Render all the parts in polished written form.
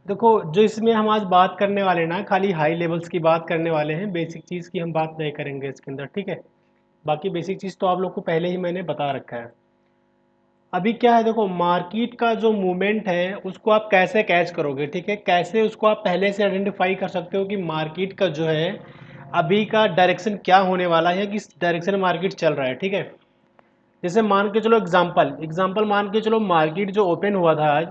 देखो, जो इसमें हम आज बात करने वाले ना, खाली हाई लेवल्स की बात करने वाले हैं, बेसिक चीज़ की हम बात नहीं करेंगे इसके अंदर, ठीक है। बाकी बेसिक चीज़ तो आप लोग को पहले ही मैंने बता रखा है। अभी क्या है, देखो मार्केट का जो मूवमेंट है उसको आप कैसे कैच करोगे, ठीक है, कैसे उसको आप पहले से आइडेंटिफाई कर सकते हो कि मार्केट का जो है अभी का डायरेक्शन क्या होने वाला है, किस डायरेक्शन में मार्केट चल रहा है, ठीक है। जैसे मान के चलो, एग्जांपल एग्जांपल मान के चलो, मार्केट जो ओपन हुआ था आज,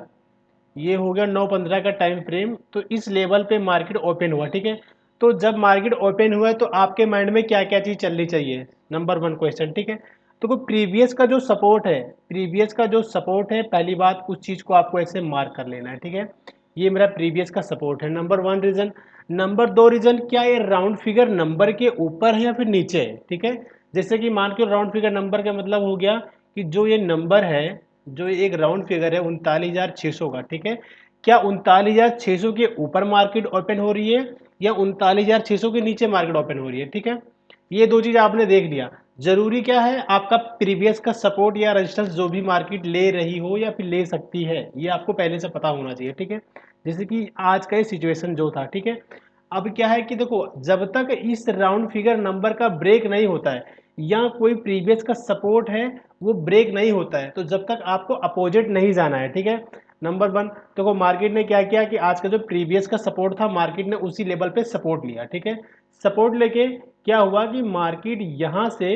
ये हो गया 9:15 का टाइम फ्रेम, तो इस लेवल पे मार्केट ओपन हुआ, ठीक है। तो जब मार्केट ओपन हुआ है तो आपके माइंड में क्या क्या चीज़ चलनी चाहिए, नंबर वन क्वेश्चन, ठीक है। तो को प्रीवियस का जो सपोर्ट है, प्रीवियस का जो सपोर्ट है, पहली बात उस चीज़ को आपको ऐसे मार्क कर लेना है, ठीक है। ये मेरा प्रीवियस का सपोर्ट है, नंबर वन रीज़न। नंबर दो रीज़न, क्या ये राउंड फिगर नंबर के ऊपर है या फिर नीचे है, ठीक है। जैसे कि मान के राउंड फिगर नंबर का मतलब हो गया कि जो ये नंबर है, जो एक राउंड फिगर है 39,600 का, ठीक है, क्या 39,600 के ऊपर मार्केट ओपन हो रही है या 39,600 के नीचे मार्केट ओपन हो रही है, ठीक है। ये दो चीज आपने देख लिया। जरूरी क्या है, आपका प्रीवियस का सपोर्ट या रेजिस्टेंस जो भी मार्केट ले रही हो या फिर ले सकती है, ये आपको पहले से पता होना चाहिए, ठीक है। जैसे कि आज का ये सिचुएशन जो था, ठीक है। अब क्या है कि देखो, जब तक इस राउंड फिगर नंबर का ब्रेक नहीं होता है या कोई प्रीवियस का सपोर्ट है वो ब्रेक नहीं होता है, तो जब तक आपको अपोजिट नहीं जाना है, ठीक है। नंबर वन, देखो मार्केट ने क्या किया कि आज का जो प्रीवियस का सपोर्ट था, मार्केट ने उसी लेवल पे सपोर्ट लिया, ठीक है। सपोर्ट लेके क्या हुआ कि मार्केट यहां से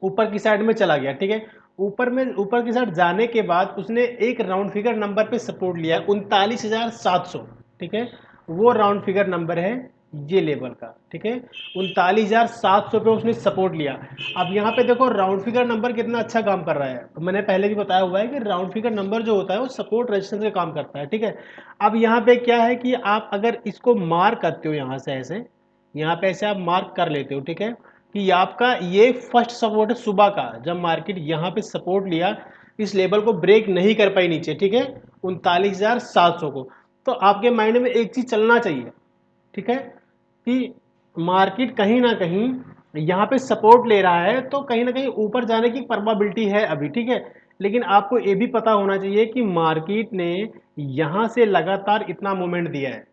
ऊपर की साइड में चला गया, ठीक है। ऊपर की साइड जाने के बाद उसने एक राउंड फिगर नंबर पे सपोर्ट लिया 39,700, ठीक है। वो राउंड फिगर नंबर है ये लेवल का, ठीक है। 39,700 पे उसने सपोर्ट लिया। अब यहाँ पे देखो राउंड फिगर नंबर कितना अच्छा काम कर रहा है, मैंने पहले भी बताया हुआ है कि राउंड फिगर नंबर जो होता है वो सपोर्ट रेजिस्टेंस का काम करता है, ठीक है। अब यहाँ पे क्या है कि आप अगर इसको मार्क करते हो यहाँ से ऐसे, यहाँ पे ऐसे आप मार्क कर लेते हो, ठीक है, कि आपका ये फर्स्ट सपोर्ट है सुबह का, जब मार्केट यहाँ पे सपोर्ट लिया, इस लेवल को ब्रेक नहीं कर पाई नीचे, ठीक है, 39,700 को। तो आपके माइंड में एक चीज चलना चाहिए, ठीक है, कि मार्केट कहीं ना कहीं यहाँ पे सपोर्ट ले रहा है तो कहीं ना कहीं ऊपर जाने की प्रोबेबिलिटी है अभी, ठीक है। लेकिन आपको ये भी पता होना चाहिए कि मार्केट ने यहाँ से लगातार इतना मूवमेंट दिया है,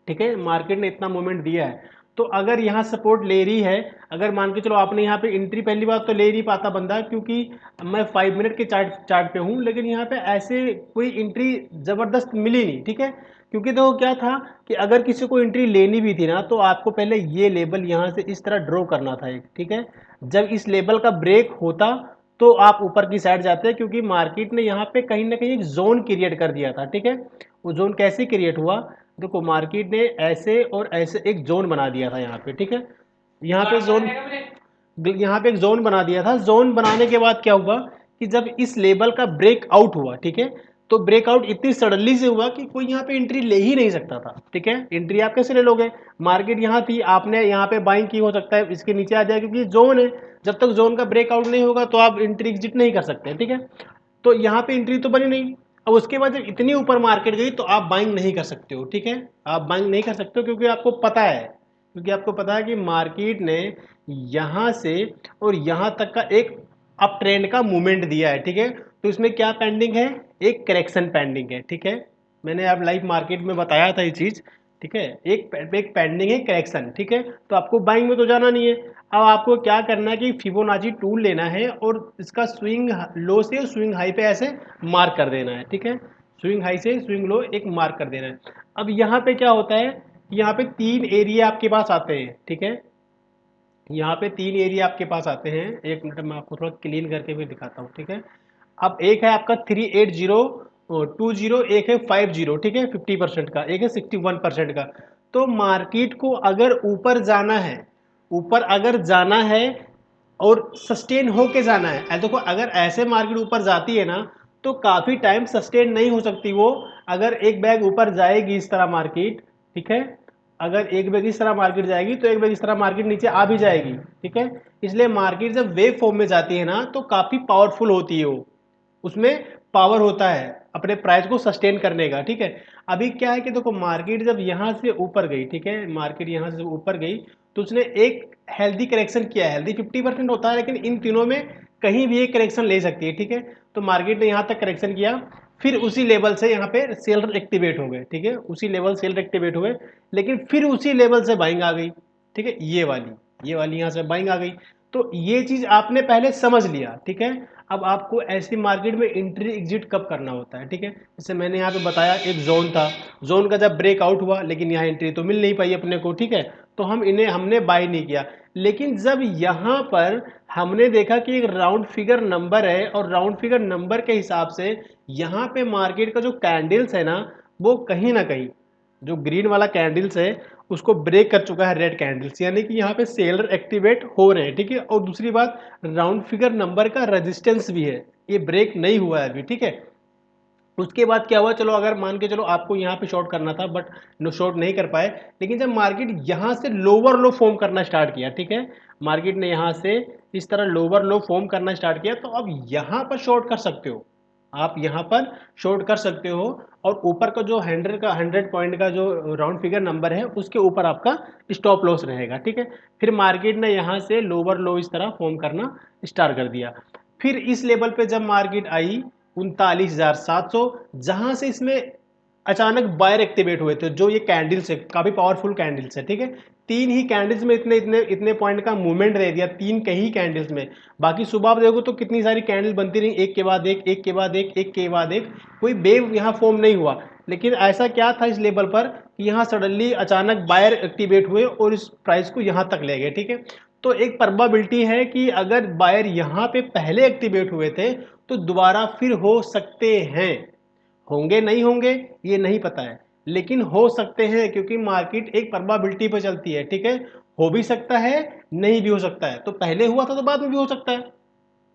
ठीक है, मार्केट ने इतना मूवमेंट दिया है। तो अगर यहाँ सपोर्ट ले रही है, अगर मान के चलो आपने यहाँ पे एंट्री, पहली बात तो ले नहीं पाता बंदा, क्योंकि मैं 5 मिनट के चार्ट पे हूँ, लेकिन यहाँ पे ऐसे कोई एंट्री जबरदस्त मिली नहीं, ठीक है। क्योंकि देखो क्या था कि अगर किसी को एंट्री लेनी भी थी ना, तो आपको पहले ये लेवल यहाँ से इस तरह ड्रॉ करना था एक, ठीक है। जब इस लेवल का ब्रेक होता तो आप ऊपर की साइड जाते हैं, क्योंकि मार्केट ने यहाँ पे कहीं ना कहीं एक जोन क्रिएट कर दिया था, ठीक है। वो जोन कैसे क्रिएट हुआ, देखो मार्केट ने ऐसे और ऐसे एक जोन बना दिया था यहाँ पे, ठीक है। यहाँ पे जोन, यहाँ पे एक जोन बना दिया था। जोन बनाने के बाद क्या हुआ कि जब इस लेवल का ब्रेकआउट हुआ, ठीक है, तो ब्रेकआउट इतनी सडनली से हुआ कि कोई यहाँ पे एंट्री ले ही नहीं सकता था, ठीक है। एंट्री आप कैसे ले लोगे, मार्केट यहाँ थी, आपने यहाँ पे बाइंग की, हो सकता है इसके नीचे आ जाए, क्योंकि जोन है, जब तक जोन का ब्रेकआउट नहीं होगा तो आप एंट्री एग्जिट नहीं कर सकते, ठीक है। तो यहाँ पे एंट्री तो बनी नहीं। अब उसके बाद जब इतनी ऊपर मार्केट गई तो आप बाइंग नहीं कर सकते हो, ठीक है। आप बाइंग नहीं कर सकते हो क्योंकि आपको पता है, कि मार्केट ने यहाँ से और यहाँ तक का एक अप ट्रेंड का मूवमेंट दिया है, ठीक है। तो इसमें क्या पेंडिंग है, एक करेक्शन पेंडिंग है, ठीक है। मैंने अब लाइव मार्केट में बताया था ये चीज़, ठीक है। एक पेंडिंग है करेक्शन, ठीक है। तो आपको बाइंग में तो जाना नहीं है। अब आपको क्या करना है कि फिबोनाची टूल लेना है और इसका स्विंग लो से स्विंग हाई पे ऐसे मार्क कर देना है, ठीक है। स्विंग हाई से स्विंग लो एक मार्क कर देना है। अब यहाँ पे क्या होता है, यहाँ पे 3 एरिया आपके पास आते हैं, ठीक है। यहाँ पे 3 एरिया आपके पास आते हैं, एक मिनट में आपको थोड़ा क्लीन करके भी दिखाता हूँ, ठीक है। अब एक है आपका 380, 20, एक है 50, ठीक है, 50% का, एक है 61% का। तो मार्केट को अगर ऊपर जाना है, ऊपर अगर जाना है और सस्टेन होके जाना है, देखो अगर ऐसे मार्केट ऊपर जाती है ना तो काफी टाइम सस्टेन नहीं हो सकती वो। अगर एक बैग ऊपर जाएगी इस तरह मार्केट, ठीक है, अगर एक बैग इस तरह मार्केट जाएगी तो एक बैग इस तरह मार्केट नीचे आ भी जाएगी, ठीक है। इसलिए मार्केट जब वेव फॉर्म में जाती है ना तो काफी पावरफुल होती है वो, उसमें पावर होता है अपने प्राइस को सस्टेन करने का, ठीक है। अभी क्या है कि देखो मार्केट जब यहाँ से ऊपर गई, ठीक है, मार्केट यहाँ से ऊपर गई तो उसने एक हेल्दी करेक्शन किया है। हेल्दी 50% होता है, लेकिन इन तीनों में कहीं भी एक करेक्शन ले सकती है, ठीक है। तो मार्केट ने यहाँ तक करेक्शन किया, फिर उसी लेवल से यहाँ पे सेलर एक्टिवेट हो गए, ठीक है, उसी लेवल सेलर एक्टिवेट हो गए, लेकिन फिर उसी लेवल से बाइंग आ गई, ठीक है, ये वाली यहाँ से बाइंग आ गई। तो ये चीज आपने पहले समझ लिया, ठीक है। अब आपको ऐसी मार्केट में एंट्री एग्जिट कब करना होता है, ठीक है। जैसे मैंने यहाँ पे बताया एक जोन था, जोन का जब ब्रेकआउट हुआ, लेकिन यहाँ एंट्री तो मिल नहीं पाई अपने को, ठीक है, तो हमने बाय नहीं किया। लेकिन जब यहाँ पर हमने देखा कि एक राउंड फिगर नंबर है और राउंड फिगर नंबर के हिसाब से यहाँ पे मार्केट का जो कैंडल्स है ना, वो कहीं ना कहीं जो ग्रीन वाला कैंडल्स है उसको ब्रेक कर चुका है रेड कैंडल्स, यानी कि यहाँ पे सेलर एक्टिवेट हो रहे हैं, ठीक है। और दूसरी बात, राउंड फिगर नंबर का रेजिस्टेंस भी है, ये ब्रेक नहीं हुआ है अभी, ठीक है। उसके बाद क्या हुआ, चलो अगर मान के चलो आपको यहाँ पे शॉर्ट करना था बट नो शॉर्ट नहीं कर पाए, लेकिन जब मार्केट यहाँ से लोअर लो फॉर्म करना स्टार्ट किया, ठीक है, मार्केट ने यहाँ से इस तरह लोअर लो फॉर्म करना स्टार्ट किया, तो अब यहाँ पर शॉर्ट कर सकते हो, आप यहाँ पर शॉर्ट कर सकते हो। और ऊपर का जो 100 पॉइंट का जो राउंड फिगर नंबर है उसके ऊपर आपका स्टॉप लॉस रहेगा, ठीक है। फिर मार्केट ने यहाँ से लोअर लो इस तरह फॉर्म करना स्टार्ट कर दिया। फिर इस लेवल पे जब मार्केट आई 39,700, जहां से इसमें अचानक बायर एक्टिवेट हुए थे, जो ये कैंडल्स है काफी पावरफुल कैंडल्स है, ठीक है। तीन ही कैंडल्स में इतने इतने इतने पॉइंट का मूवमेंट दे दिया, तीन कहीं कैंडल्स में। बाकी सुबह आप देखो तो कितनी सारी कैंडल बनती रही, एक के बाद एक, एक के बाद एक, एक के बाद एक, कोई वेव यहाँ फॉर्म नहीं हुआ। लेकिन ऐसा क्या था इस लेवल पर कि यहाँ सडनली अचानक बायर एक्टिवेट हुए और इस प्राइस को यहाँ तक ले गए, ठीक है। तो एक प्रोबेबिलिटी है कि अगर बायर यहाँ पे पहले एक्टिवेट हुए थे तो दोबारा फिर हो सकते हैं, होंगे नहीं होंगे ये नहीं पता है, लेकिन हो सकते हैं, क्योंकि मार्केट एक प्रोबेबिलिटी पे चलती है, ठीक है। हो भी सकता है, नहीं भी हो सकता है, तो पहले हुआ था तो बाद में भी हो सकता है,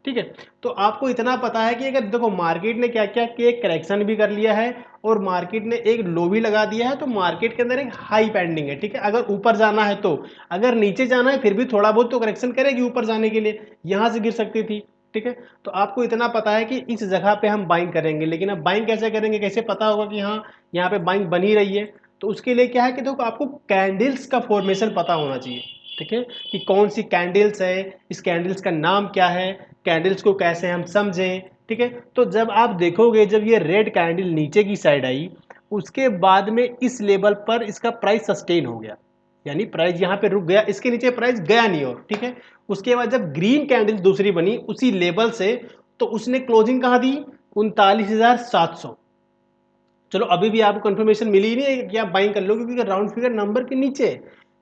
ठीक है। तो आपको इतना पता है कि अगर देखो मार्केट ने क्या क्या कि एक करेक्शन भी कर लिया है और मार्केट ने एक लो भी लगा दिया है, तो मार्केट के अंदर एक हाई पेंडिंग है, ठीक है। अगर ऊपर जाना है तो, अगर नीचे जाना है फिर भी थोड़ा बहुत तो करेक्शन करेगी ऊपर जाने के लिए, यहां से गिर सकती थी, ठीक है। तो आपको इतना पता है कि इस जगह पे हम बाइंग करेंगे, लेकिन अब बाइंग कैसे करेंगे, कैसे पता होगा कि हाँ यहाँ पे बाइंग बनी रही है। तो उसके लिए क्या है कि देखो आपको कैंडल्स का फॉर्मेशन पता होना चाहिए, ठीक है, कि कौन सी कैंडल्स है, इस कैंडल्स का नाम क्या है, कैंडल्स को कैसे हम समझें, ठीक है। तो जब आप देखोगे जब ये रेड कैंडल नीचे की साइड आई, उसके बाद में इस लेवल पर इसका प्राइस सस्टेन हो गया, यानी प्राइस यहाँ पे रुक गया, इसके नीचे प्राइस गया नहीं और, ठीक है। उसके बाद जब ग्रीन कैंडल दूसरी बनी उसी लेवल से, तो उसने क्लोजिंग कहाँ दी, 39,700। चलो अभी भी आपको कंफर्मेशन मिली ही नहीं है कि आप बाइंग कर लो, क्योंकि राउंड फिगर नंबर के नीचे है,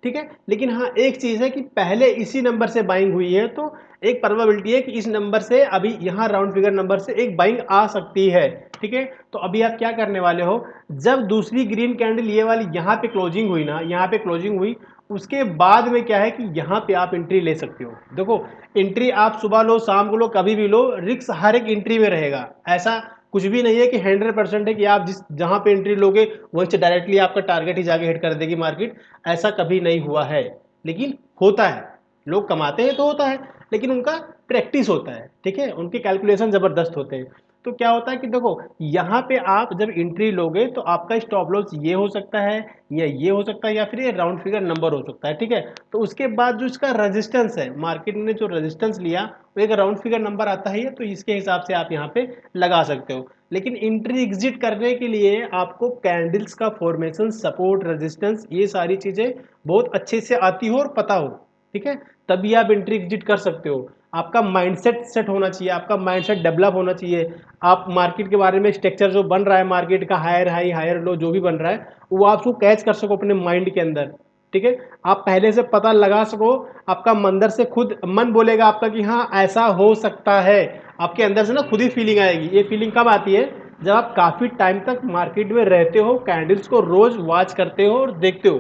ठीक है। लेकिन हाँ एक चीज है कि पहले इसी नंबर से बाइंग हुई है, तो एक प्रोबेबिलिटी है कि इस नंबर से अभी यहाँ राउंड फिगर नंबर से एक बाइंग आ सकती है, ठीक है। तो अभी आप क्या करने वाले हो, जब दूसरी ग्रीन कैंडल ये वाली यहाँ पे क्लोजिंग हुई ना, यहाँ पे क्लोजिंग हुई, उसके बाद में क्या है कि यहाँ पे आप एंट्री ले सकते हो। देखो एंट्री आप सुबह लो शाम को लो कभी भी लो, रिस्क हर एक एंट्री में रहेगा, ऐसा कुछ भी नहीं है कि 100% है कि आप जिस जहां पे एंट्री लोगे वहीं से डायरेक्टली आपका टारगेट ही जाके हिट कर देगी मार्केट, ऐसा कभी नहीं हुआ है। लेकिन होता है, लोग कमाते हैं तो होता है, लेकिन उनका प्रैक्टिस होता है, ठीक है, उनके कैलकुलेशन जबरदस्त होते हैं। तो क्या होता है कि देखो यहाँ पे आप जब एंट्री लोगे तो आपका स्टॉप लॉस ये हो सकता है, या ये हो सकता है, या फिर ये राउंड फिगर नंबर हो सकता है, ठीक है। तो उसके बाद जो इसका रेजिस्टेंस है, मार्केट ने जो रेजिस्टेंस लिया वो एक राउंड फिगर नंबर आता है, तो इसके हिसाब से आप यहाँ पे लगा सकते हो। लेकिन एंट्री एग्जिट करने के लिए आपको कैंडल्स का फॉर्मेशन, सपोर्ट, रेजिस्टेंस, ये सारी चीजें बहुत अच्छे से आती हो और पता हो, ठीक है, तभी आप एंट्री एग्जिट कर सकते हो। आपका माइंडसेट सेट होना चाहिए, आपका माइंडसेट डेवलप होना चाहिए। आप मार्केट के बारे में स्ट्रक्चर जो बन रहा है मार्केट का, हायर हाई हायर लो जो भी बन रहा है, वो आप उसको कैच कर सको अपने माइंड के अंदर, ठीक है। आप पहले से पता लगा सको, आपका अंदर से खुद मन बोलेगा आपका कि हाँ ऐसा हो सकता है, आपके अंदर से ना खुद ही फीलिंग आएगी। ये फीलिंग कब आती है, जब आप काफी टाइम तक मार्केट में रहते हो, कैंडल्स को रोज वॉच करते हो और देखते हो।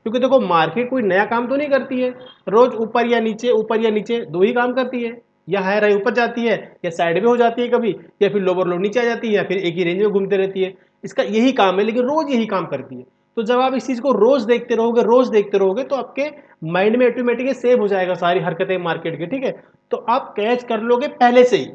क्योंकि देखो मार्केट कोई नया काम तो नहीं करती है, रोज ऊपर या नीचे दो ही काम करती है, या हायर हाई ऊपर जाती है, या साइड में हो जाती है कभी, या फिर लोअर लो नीचे आ जाती है, या फिर एक ही रेंज में घूमते रहती है। इसका यही काम है, लेकिन रोज यही काम करती है। तो जब आप इस चीज को रोज देखते रहोगे, रोज देखते रहोगे, तो आपके माइंड में ऑटोमेटिकली सेव हो जाएगा सारी हरकतें मार्केट की, ठीक है। तो आप कैच कर लोगे पहले से ही,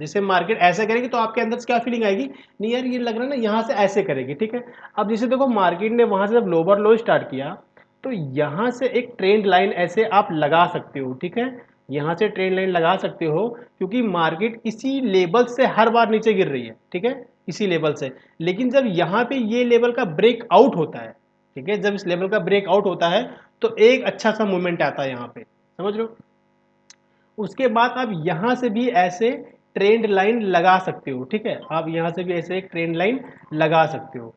जैसे मार्केट ऐसे करेगी तो आपके अंदर से क्या फीलिंग आएगी, नहीं यार ये लग रहा है ना यहाँ से ऐसे करेगी, ठीक है। अब जैसे देखो मार्केट ने वहां से जब लोअर लो स्टार्ट किया, तो यहाँ से एक ट्रेंड लाइन ऐसे आप लगा सकते हो, ठीक है, यहाँ से ट्रेंड लाइन लगा सकते हो, क्योंकि मार्केट इसी लेवल से हर बार नीचे गिर रही है, ठीक है, इसी लेवल से। लेकिन जब यहाँ पे ये लेवल का ब्रेक आउट होता है, ठीक है, जब इस लेवल का ब्रेक आउट होता है तो एक अच्छा सा मूवमेंट आता है यहाँ पे, समझ रहे हो। उसके बाद आप यहाँ से भी ऐसे ट्रेंड लाइन लगा सकते हो, ठीक है, आप यहाँ से भी ऐसे एक ट्रेंड लाइन लगा सकते हो।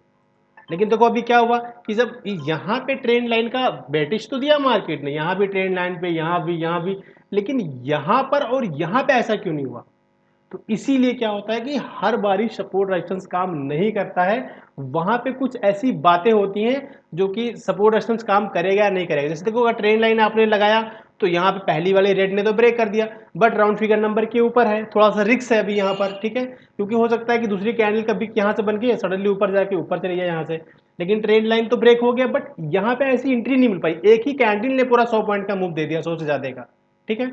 लेकिन देखो अभी क्या हुआ कि जब यहाँ पे ट्रेंड लाइन का बेटिश तो दिया मार्केट ने, यहाँ भी ट्रेंड लाइन पे, यहाँ भी, लेकिन यहाँ पर और यहाँ पे ऐसा क्यों नहीं हुआ। तो इसीलिए क्या होता है कि हर बारी सपोर्ट रेजिस्टेंस काम नहीं करता है, वहां पे कुछ ऐसी बातें होती हैं जो कि सपोर्ट रेजिस्टेंस काम करेगा या नहीं करेगा। जैसे देखो अगर ट्रेंड लाइन आपने लगाया तो यहाँ पे पहली वाले रेड ने तो ब्रेक कर दिया, बट राउंड फिगर नंबर के ऊपर है, थोड़ा सा रिस्क है अभी यहाँ पर, ठीक है, क्योंकि हो सकता है कि दूसरी कैंडल कभी यहाँ से बन के सडनली ऊपर जाके ऊपर चली जाए यहाँ से। लेकिन ट्रेंड लाइन तो ब्रेक हो गया, बट यहाँ पे ऐसी एंट्री नहीं मिल पाई, एक ही कैंडल ने पूरा 100 पॉइंट का मूव दे दिया, 100 से ज्यादा का, ठीक है।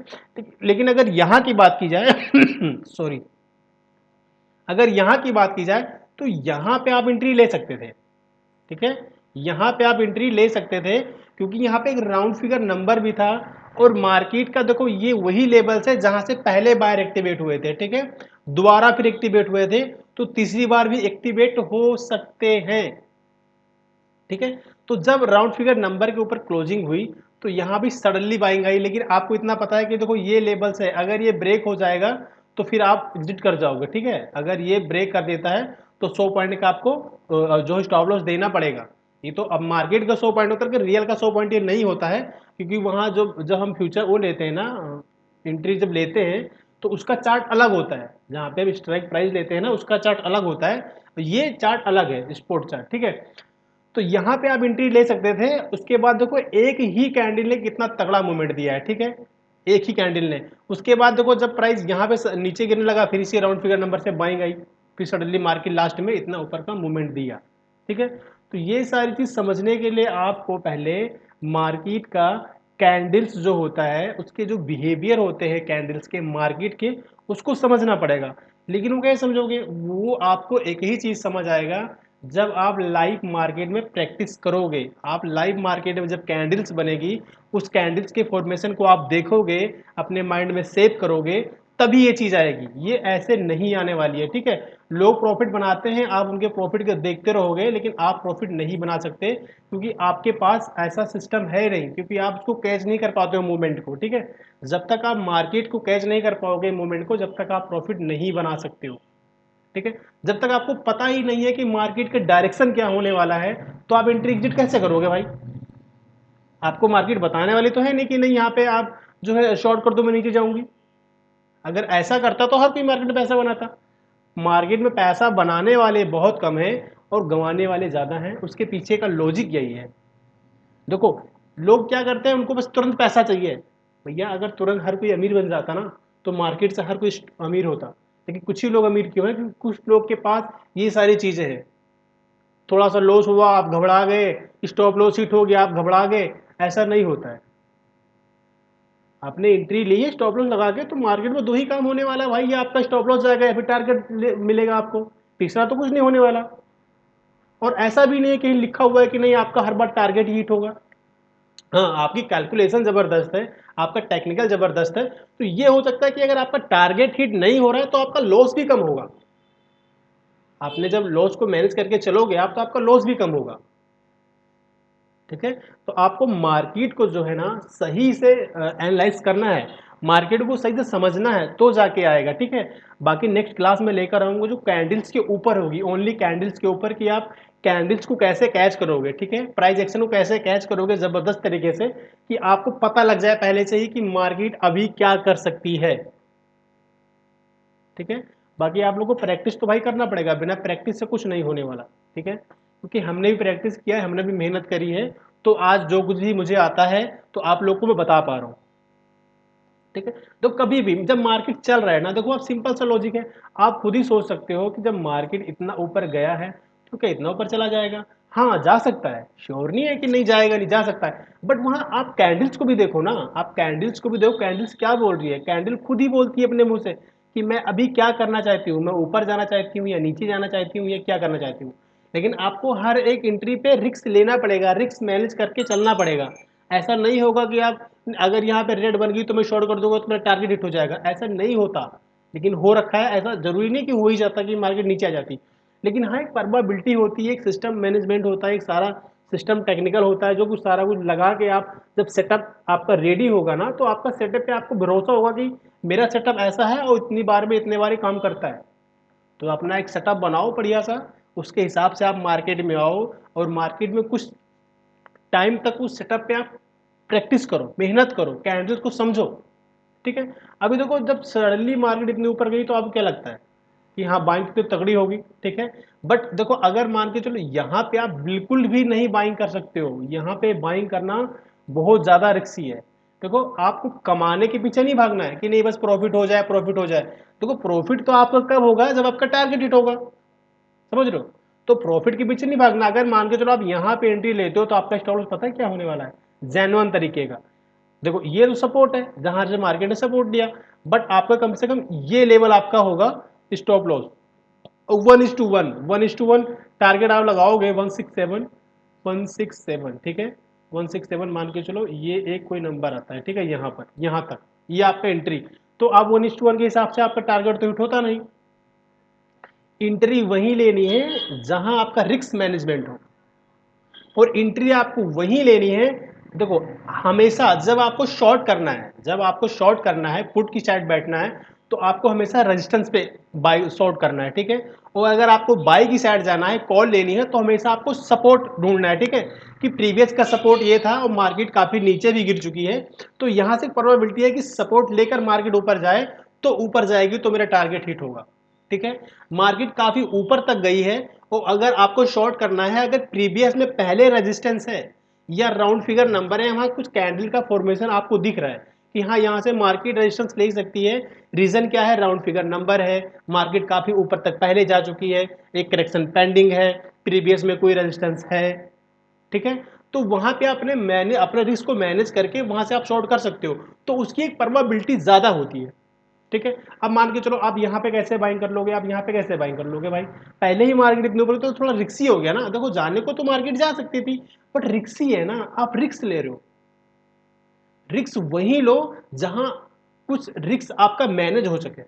लेकिन अगर यहाँ की बात की जाए सॉरी, अगर यहां की बात की जाए तो यहां पे आप एंट्री ले सकते थे, ठीक है, यहां पे आप एंट्री ले सकते थे, क्योंकि यहां पे एक राउंड फिगर नंबर भी था और मार्केट का देखो ये वही लेवल्स है जहां से पहले बार एक्टिवेट हुए थे, ठीक है, दोबारा फिर एक्टिवेट हुए थे, तो तीसरी बार भी एक्टिवेट हो सकते हैं, ठीक है। तो जब राउंड फिगर नंबर के ऊपर क्लोजिंग हुई तो यहां भी सडनली बाइंग आई, लेकिन आपको इतना पता है कि देखो ये लेवल्स है, अगर ये ब्रेक हो जाएगा तो फिर आप एग्जिट कर जाओगे, ठीक है, अगर ये ब्रेक कर देता है तो 100 पॉइंट का आपको जो स्टॉप लॉस देना पड़ेगा। ये तो अब मार्केट का 100 पॉइंट होता है, रियल का 100 पॉइंट ये नहीं होता है, क्योंकि वहां जब हम फ्यूचर वो लेते हैं ना, एंट्री जब लेते हैं तो उसका चार्ट अलग होता है, जहां पे हम स्ट्राइक प्राइस लेते हैं ना उसका चार्ट अलग होता है, ये चार्ट अलग है, स्पोर्ट चार्ट, ठीक है। तो यहां पे आप एंट्री ले सकते थे। उसके बाद देखो एक ही कैंडल ने कितना तगड़ा मूवमेंट दिया है, ठीक है, एक ही कैंडल ने। उसके बाद देखो जब प्राइस यहां पे नीचे गिरने लगा, फिर इसी राउंड फिगर नंबर से बाइंग आई, फिर सडनली मार्केट लास्ट में इतना ऊपर का मूवमेंट दिया, ठीक है। तो ये सारी चीज समझने के लिए आपको पहले मार्केट का कैंडल्स जो होता है उसके जो बिहेवियर होते हैं कैंडल्स के मार्केट के, उसको समझना पड़ेगा। लेकिन वो कैसे समझोगे, वो आपको एक ही चीज समझ आएगा जब आप लाइव मार्केट में प्रैक्टिस करोगे। आप लाइव मार्केट में जब कैंडल्स बनेगी उस कैंडल्स के फॉर्मेशन को आप देखोगे, अपने माइंड में सेव करोगे, तभी ये चीज आएगी, ये ऐसे नहीं आने वाली है, ठीक है। लोग प्रॉफिट बनाते हैं, आप उनके प्रॉफिट को देखते रहोगे, लेकिन आप प्रॉफिट नहीं बना सकते, क्योंकि आपके पास ऐसा सिस्टम है नहीं, क्योंकि आप उसको कैच नहीं कर पाते हो मूवमेंट को, ठीक है। जब तक आप मार्केट को कैच नहीं कर पाओगे मूवमेंट को, जब तक आप प्रॉफिट नहीं बना सकते हो, ठीक है। जब तक आपको पता ही नहीं है कि मार्केट का डायरेक्शन क्या होने वाला है, तो आप एंट्री एग्जिट कैसे करोगे भाई। आपको मार्केट बताने वाली तो है नहीं कि नहीं यहाँ पे आप जो है शॉर्ट कर दो मैं नीचे जाऊंगी। अगर ऐसा करता तो हर कोई मार्केट में पैसा बनाता। मार्केट में पैसा बनाने वाले बहुत कम हैं और गंवाने वाले ज्यादा हैं, उसके पीछे का लॉजिक यही है। देखो लोग क्या करते हैं, उनको बस तुरंत पैसा चाहिए। भैया अगर तुरंत हर कोई अमीर बन जाता ना तो मार्केट से हर कोई अमीर होता, लेकिन कुछ ही लोग अमीर क्यों है, क्योंकि कुछ लोग के पास ये सारी चीजें हैं। थोड़ा सा लॉस हुआ आप घबरा गए, स्टॉप लॉस हिट हो गया आप घबरा गए, ऐसा नहीं होता है। आपने एंट्री ली है स्टॉप लॉस लगा के, तो मार्केट में दो ही काम होने वाला है भाई, ये आपका स्टॉप लॉस जाएगा या फिर टारगेट मिलेगा आपको, तीसरा तो कुछ नहीं होने वाला। और ऐसा भी नहीं है कहीं लिखा हुआ है कि नहीं आपका हर बार टारगेट हिट होगा। हाँ आपकी कैलकुलेशन जबरदस्त है, आपका टेक्निकल जबरदस्त है, तो ये हो सकता है कि अगर आपका टारगेट हिट नहीं हो रहा है तो आपका लॉस भी कम होगा। आपने जब लॉस को मैनेज करके चलोगे आप, तो आपका लॉस भी कम होगा, ठीक है। तो आपको मार्केट को जो है ना सही से एनालाइज करना है, मार्केट को सही से समझना है, तो जाके आएगा, ठीक है। बाकी नेक्स्ट क्लास में लेकर आऊंगा जो कैंडल्स के ऊपर होगी, ओनली कैंडल्स के ऊपर, कि आप कैंडल्स को कैसे कैच करोगे, ठीक है, प्राइस एक्शन को कैसे कैच करोगे जबरदस्त तरीके से, कि आपको पता लग जाए पहले से ही कि मार्केट अभी क्या कर सकती है, ठीक है। बाकी आप लोगों को प्रैक्टिस तो भाई करना पड़ेगा, बिना प्रैक्टिस से कुछ नहीं होने वाला, ठीक है, क्योंकि हमने भी प्रैक्टिस किया है, हमने भी मेहनत करी है, तो आज जो कुछ भी मुझे आता है तो आप लोग को मैं बता पा रहा हूँ, ठीक है। तो कभी भी जब मार्केट चल रहा है ना, देखो आप सिंपल सा लॉजिक है, आप खुद ही सोच सकते हो कि जब मार्केट इतना ऊपर गया है तो क्या इतना ऊपर चला जाएगा। हाँ जा सकता है, श्योर नहीं है कि नहीं जाएगा, नहीं जा सकता है, बट वहां आप कैंडल्स को भी देखो ना, आप कैंडल्स को भी देखो, कैंडल्स क्या बोल रही है, कैंडल खुद ही बोलती है अपने मुंह से कि मैं अभी क्या करना चाहती हूँ, मैं ऊपर जाना चाहती हूँ या नीचे जाना चाहती हूँ या क्या करना चाहती हूँ। लेकिन आपको हर एक एंट्री पे रिस्क लेना पड़ेगा, रिस्क मैनेज करके चलना पड़ेगा। ऐसा नहीं होगा कि आप अगर यहाँ पे रेड बन गई तो मैं शॉर्ट कर दूंगा तो मेरा टारगेट हिट हो जाएगा, ऐसा नहीं होता। लेकिन हो रखा है, ऐसा जरूरी नहीं कि हो ही जाता कि मार्केट नीचे आ जाती। लेकिन हाँ एक प्रोबेबिलिटी होती है, एक सिस्टम मैनेजमेंट होता है, एक सारा सिस्टम टेक्निकल होता है, जो कुछ सारा कुछ लगा के आप जब सेटअप आपका रेडी होगा ना, तो आपका सेटअप पे आपको भरोसा होगा कि मेरा सेटअप ऐसा है और इतनी बार में इतने बार ही काम करता है। तो अपना एक सेटअप बनाओ बढ़िया सा, उसके हिसाब से आप मार्केट में आओ और मार्केट में कुछ टाइम तक उस सेटअप पे आप प्रैक्टिस करो, मेहनत करो, कैंडिडेट को समझो। ठीक है। अभी देखो जब सडनली मार्केट इतने ऊपर गई तो आपको क्या लगता है कि हाँ बाइंग तो तगड़ी होगी, ठीक है। बट देखो अगर मान के चलो यहाँ पे आप बिल्कुल भी नहीं बाइंग कर सकते हो, यहाँ पे बाइंग करना बहुत ज्यादा रिस्की है। देखो आपको कमाने के पीछे नहीं भागना है कि नहीं बस प्रॉफिट हो जाए, प्रॉफिट हो जाए। देखो प्रॉफिट तो आपका कब होगा, जब आपका टारगेट हिट होगा, समझ रहे हो। तो प्रॉफिट के पीछे नहीं भागना। अगर मान के चलो आप यहाँ पे एंट्री लेते हो तो आपका स्टॉप लॉस पता है क्या होने वाला है, जेन्युइन तरीके का। देखो ये तो सपोर्ट है, जहां से मार्केट ने सपोर्ट दिया, बट आपका कम से कम ये लेवल आपका होगा स्टॉप लॉस 1:1, 1:1 टारगेट आप लगाओगे 167, 167, ठीक है। 167 मान के चलो, ये एक कोई नंबर आता है, ठीक है, यहाँ पर यहाँ तक ये आपका एंट्री। तो आप 1:1 के हिसाब से आपका टारगेट तो हिट होता नहीं। एंट्री वहीं लेनी है जहां आपका रिस्क मैनेजमेंट हो, और एंट्री आपको वहीं लेनी है। देखो हमेशा जब आपको शॉर्ट करना है, जब आपको शॉर्ट करना है, पुट की साइड बैठना है, तो आपको हमेशा रेजिस्टेंस पे बाई शॉर्ट करना है, ठीक है। और अगर आपको बाई की साइड जाना है, कॉल लेनी है, तो हमेशा आपको सपोर्ट ढूंढना है, ठीक है। कि प्रीवियस का सपोर्ट ये था और मार्केट काफी नीचे भी गिर चुकी है, तो यहां से प्रोबेबिलिटी है कि सपोर्ट लेकर मार्केट ऊपर जाए, तो ऊपर जाएगी तो मेरा टारगेट हिट होगा, ठीक है। मार्केट काफी ऊपर तक गई है, और अगर आपको शॉर्ट करना है, अगर प्रीवियस में पहले रेजिस्टेंस है या राउंड फिगर नंबर है, वहां कुछ कैंडल का फॉर्मेशन आपको दिख रहा है कि हाँ यहाँ से मार्केट रेजिस्टेंस ले सकती है। रीजन क्या है, राउंड फिगर नंबर है, मार्केट काफी ऊपर तक पहले जा चुकी है, एक करेक्शन पेंडिंग है, प्रीवियस में कोई रेजिस्टेंस है, ठीक है। तो वहां पे आपने मैंने अपने रिस्क को मैनेज करके वहां से आप शॉर्ट कर सकते हो, तो उसकी एक प्रोबेबिलिटी ज्यादा होती है, ठीक है। अब मान के चलो आप यहाँ पे कैसे बाइंग कर लोगे, आप यहाँ पे कैसे बाइंग कर लोगे भाई, पहले ही मार्केट इतने ऊपर, तो थोड़ा रिक्सी हो गया ना। देखो जाने को तो मार्केट जा सकती थी, बट रिक्सी है ना, आप रिक्स ले रहे हो। रिक्स वहीं लो जहां कुछ रिक्स आपका मैनेज हो सके।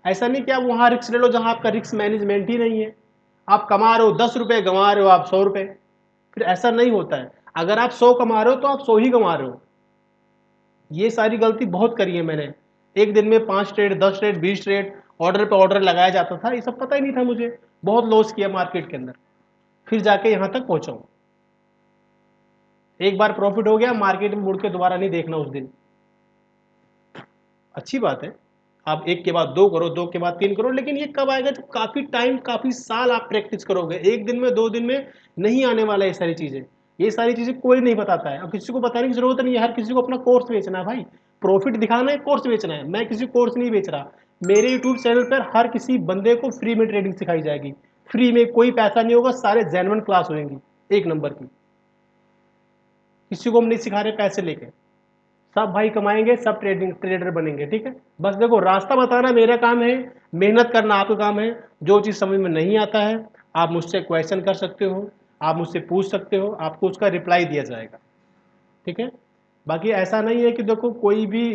ऐसा नहीं कि आप वहां रिक्स ले लो जहां आपका रिक्स मैनेजमेंट ही नहीं है। आप कमा रहे हो 10 रुपए, गंवा रहे हो आप 100 रुपए, फिर ऐसा नहीं होता है। अगर आप 100 कमा रहे हो तो आप 100 ही कमा रहे हो। ये सारी गलती बहुत करी है मैंने। एक दिन में 5 ट्रेड, 10 ट्रेड, 20 ट्रेड, ऑर्डर पे ऑर्डर लगाया जाता था, ये सब पता ही नहीं था मुझे। बहुत लॉस किया मार्केट के अंदर, फिर जाके यहां तक पहुंचा हूं। एक बार प्रॉफिट हो गया, मार्केट में मुड़ के दोबारा नहीं देखना उस दिन। अच्छी बात है, आप एक के बाद दो करो, दो के बाद तीन करो, लेकिन ये कब आएगा, जब काफी टाइम, काफी साल आप प्रैक्टिस करोगे। एक दिन में, 2 दिन में नहीं आने वाला ये सारी चीजें। ये सारी चीजें कोई नहीं बताता है, अब किसी को बताने की जरूरत नहीं है। हर किसी को अपना कोर्स बेचना है भाई, प्रॉफिट दिखाना है, कोर्स बेचना है। मैं किसी कोर्स नहीं बेच रहा। मेरे यूट्यूब चैनल पर हर किसी बंदे को फ्री में ट्रेडिंग सिखाई जाएगी, फ्री में, कोई पैसा नहीं होगा, सारे जेन्युइन क्लास होंगी, एक नंबर की। किसी को हम नहीं सिखा रहे पैसे लेके। सब भाई कमाएंगे, सब ट्रेडर बनेंगे, ठीक है। बस देखो रास्ता बताना मेरा काम है, मेहनत करना आपका काम है। जो चीज़ समझ में नहीं आता है, आप मुझसे क्वेश्चन कर सकते हो, आप मुझसे पूछ सकते हो, आपको उसका रिप्लाई दिया जाएगा, ठीक है। बाकी ऐसा नहीं है कि देखो कोई भी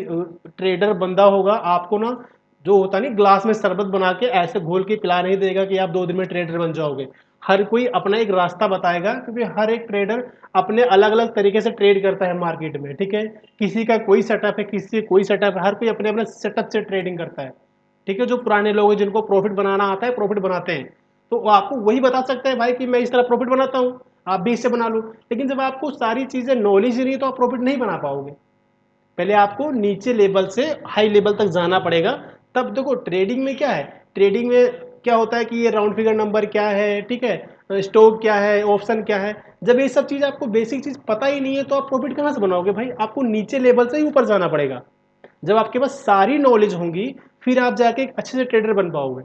ट्रेडर बंदा होगा आपको ना, जो होता नहीं ग्लास में शरबत बना के ऐसे घोल के पिला नहीं देगा कि आप 2 दिन में ट्रेडर बन जाओगे। हर कोई अपना एक रास्ता बताएगा, क्योंकि हर एक ट्रेडर अपने अलग अलग तरीके से ट्रेड करता है मार्केट में, ठीक है। किसी का कोई सेटअप है, किसी का कोई सेटअप है, हर कोई अपने अपने सेटअप से ट्रेडिंग करता है, ठीक है। जो पुराने लोग हैं जिनको प्रॉफिट बनाना आता है, प्रॉफिट बनाते हैं, तो वो आपको वही बता सकते हैं भाई कि मैं इस तरह प्रॉफिट बनाता हूँ, आप भी इससे बना लो। लेकिन जब आपको सारी चीजें नॉलेज ही नहीं है, तो आप प्रॉफिट नहीं बना पाओगे। पहले आपको नीचे लेवल से हाई लेवल तक जाना पड़ेगा। तब देखो ट्रेडिंग में क्या है, ट्रेडिंग में क्या होता है कि ये राउंड फिगर नंबर क्या है, ठीक है, स्टॉक क्या है, ऑप्शन क्या है। जब ये सब चीज आपको बेसिक चीज पता ही नहीं है, तो आप प्रॉफिट कहां से बनाओगे भाई, आपको नीचे लेवल से ही ऊपर जाना पड़ेगा। जब आपके पास सारी नॉलेज होंगी, फिर आप जाके एक अच्छे से ट्रेडर बन पाओगे,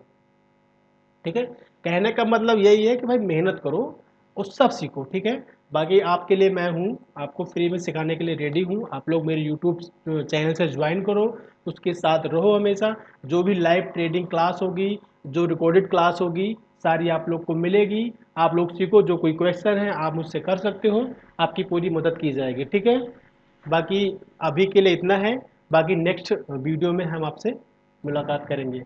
ठीक है। कहने का मतलब यही है कि भाई मेहनत करो और सब सीखो, ठीक है। बाकी आपके लिए मैं हूँ, आपको फ्री में सिखाने के लिए रेडी हूँ। आप लोग मेरे यूट्यूब चैनल से ज्वाइन करो, उसके साथ रहो हमेशा। जो भी लाइव ट्रेडिंग क्लास होगी, जो रिकॉर्डेड क्लास होगी, सारी आप लोग को मिलेगी। आप लोग सीखो, जो कोई क्वेश्चन है आप मुझसे कर सकते हो, आपकी पूरी मदद की जाएगी, ठीक है। बाकी अभी के लिए इतना है, बाकी नेक्स्ट वीडियो में हम आपसे मुलाकात करेंगे।